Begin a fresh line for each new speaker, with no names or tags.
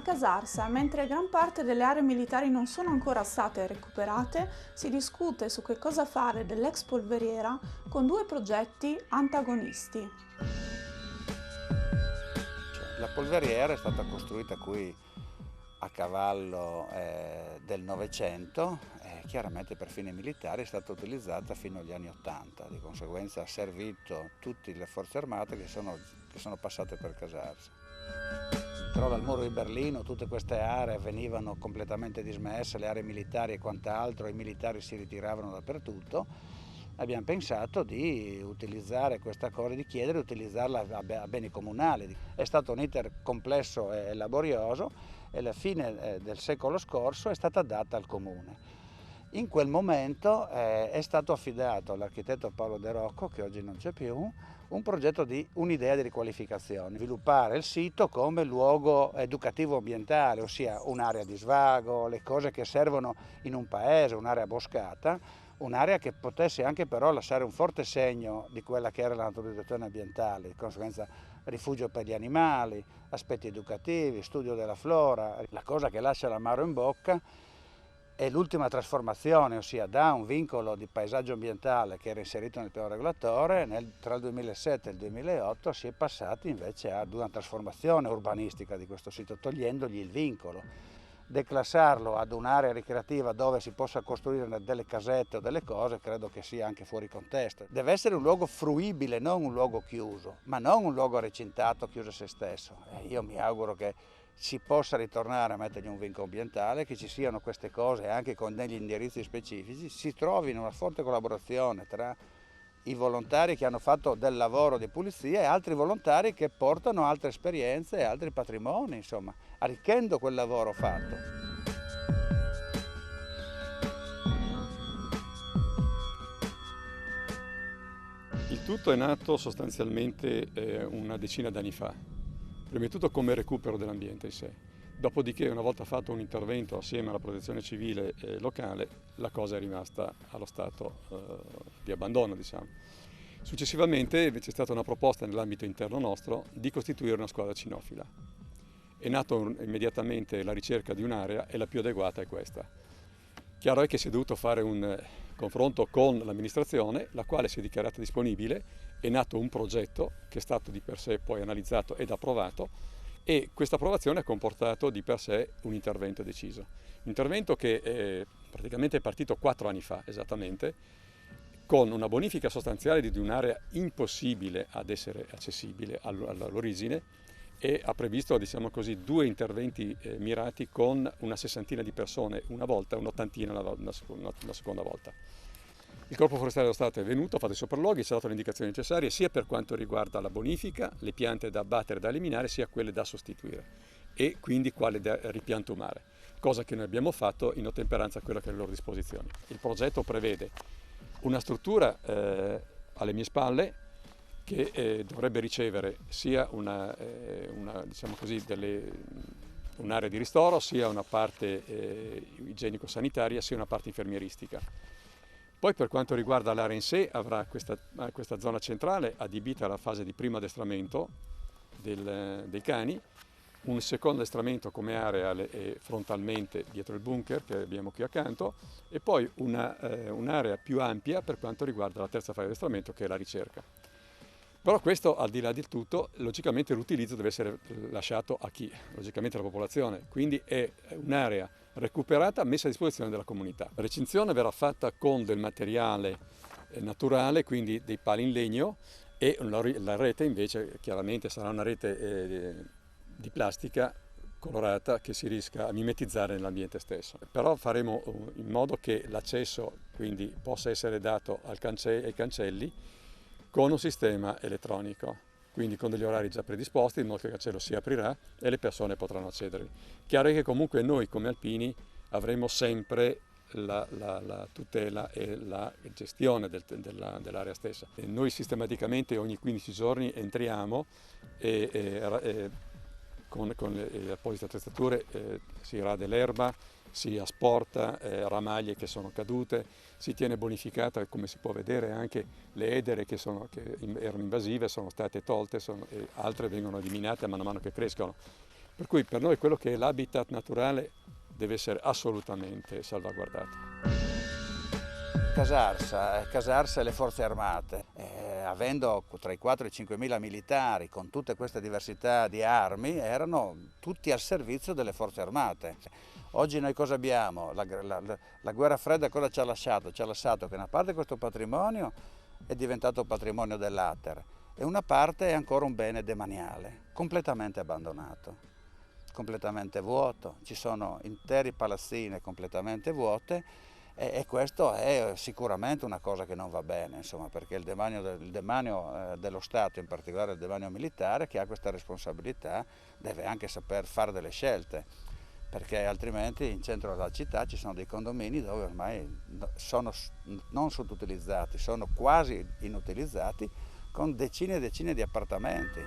Casarsa, mentre gran parte delle aree militari non sono ancora state recuperate, si discute su che cosa fare dell'ex polveriera con due progetti antagonisti.
La polveriera è stata costruita qui a cavallo del Novecento, chiaramente per fini militari, è stata utilizzata fino agli anni Ottanta, di conseguenza ha servito tutte le forze armate che sono passate per Casarsa. Però dal muro di Berlino tutte queste aree venivano completamente dismesse, le aree militari e quant'altro, i militari si ritiravano dappertutto. Abbiamo pensato di utilizzare questa cosa, di chiedere di utilizzarla a beni comunali. È stato un iter complesso e laborioso e alla fine del secolo scorso è stata data al comune. In quel momento è stato affidato all'architetto Paolo De Rocco, che oggi non c'è più, un progetto di un'idea di riqualificazione, sviluppare il sito come luogo educativo ambientale, ossia un'area di svago, le cose che servono in un paese, un'area boscata, un'area che potesse anche però lasciare un forte segno di quella che era la naturalizzazione ambientale, di conseguenza rifugio per gli animali, aspetti educativi, studio della flora. La cosa che lascia l'amaro in bocca è l'ultima trasformazione, ossia da un vincolo di paesaggio ambientale che era inserito nel piano regolatore, tra il 2007 e il 2008 si è passati invece ad una trasformazione urbanistica di questo sito, togliendogli il vincolo. Declassarlo ad un'area ricreativa dove si possa costruire delle casette o delle cose credo che sia anche fuori contesto. Deve essere un luogo fruibile, non un luogo chiuso, ma non un luogo recintato, chiuso a se stesso. Io mi auguro che si possa ritornare a mettergli un vincolo ambientale, che ci siano queste cose anche con degli indirizzi specifici, si trovi in una forte collaborazione tra i volontari che hanno fatto del lavoro di pulizia e altri volontari che portano altre esperienze e altri patrimoni, insomma, arricchendo quel lavoro fatto.
Il tutto è nato sostanzialmente una decina d'anni fa, prima di tutto come recupero dell'ambiente in sé. Dopodiché, una volta fatto un intervento assieme alla protezione civile locale, la cosa è rimasta allo stato di abbandono, diciamo. Successivamente c'è stata una proposta nell'ambito interno nostro di costituire una squadra cinofila. È nata immediatamente la ricerca di un'area e la più adeguata è questa. Chiaro è che si è dovuto fare un confronto con l'amministrazione, la quale si è dichiarata disponibile, è nato un progetto che è stato di per sé poi analizzato ed approvato e questa approvazione ha comportato di per sé un intervento deciso. Un intervento che praticamente è partito 4 anni fa esattamente, con una bonifica sostanziale di un'area impossibile ad essere accessibile all'origine e ha previsto, diciamo così, 2 interventi mirati con una 60ina di persone una volta e un'80ina la seconda volta. Il Corpo Forestale dello Stato è venuto, ha fatto i sopralluoghi, ci ha dato le indicazioni necessarie sia per quanto riguarda la bonifica, le piante da abbattere e da eliminare, sia quelle da sostituire e quindi quale da ripiantumare, cosa che noi abbiamo fatto in ottemperanza a quella che è a loro disposizione. Il progetto prevede una struttura alle mie spalle che dovrebbe ricevere sia diciamo così, un'area di ristoro, sia una parte igienico-sanitaria, sia una parte infermieristica. Poi per quanto riguarda l'area in sé avrà questa zona centrale adibita alla fase di primo addestramento dei cani, un secondo addestramento come area frontalmente dietro il bunker che abbiamo qui accanto e poi un'area più ampia per quanto riguarda la terza fase di addestramento che è la ricerca. Però questo, al di là di tutto, logicamente l'utilizzo deve essere lasciato a chi? Logicamente alla popolazione, quindi è un'area recuperata messa a disposizione della comunità. La recinzione verrà fatta con del materiale naturale, quindi dei pali in legno e la rete invece chiaramente sarà una rete di plastica colorata che si riesca a mimetizzare nell'ambiente stesso. Però faremo in modo che l'accesso quindi possa essere dato ai cancelli con un sistema elettronico, quindi con degli orari già predisposti, in modo che il cancello si aprirà e le persone potranno accedere. Chiaro è che comunque noi come alpini avremo sempre la tutela e la gestione dell'area stessa. E noi sistematicamente ogni 15 giorni entriamo e con le apposite attrezzature si rade l'erba, si asporta ramaglie che sono cadute, si tiene bonificata, come si può vedere, anche le edere che erano invasive sono state tolte e altre vengono eliminate man mano che crescono. Per cui per noi quello che è l'habitat naturale deve essere assolutamente salvaguardato.
Casarsa e le forze armate, avendo tra i 4 e i 5 mila militari con tutte queste diversità di armi, erano tutti al servizio delle forze armate. Oggi noi cosa abbiamo? La guerra fredda cosa ci ha lasciato? Ci ha lasciato che una parte di questo patrimonio è diventato patrimonio dell'Ater e una parte è ancora un bene demaniale, completamente abbandonato, completamente vuoto. Ci sono intere palazzine completamente vuote e questo è sicuramente una cosa che non va bene, insomma, perché il demanio dello Stato, in particolare il demanio militare, che ha questa responsabilità, deve anche saper fare delle scelte, perché altrimenti in centro alla città ci sono dei condomini dove ormai sono non sottoutilizzati, sono quasi inutilizzati, con decine e decine di appartamenti.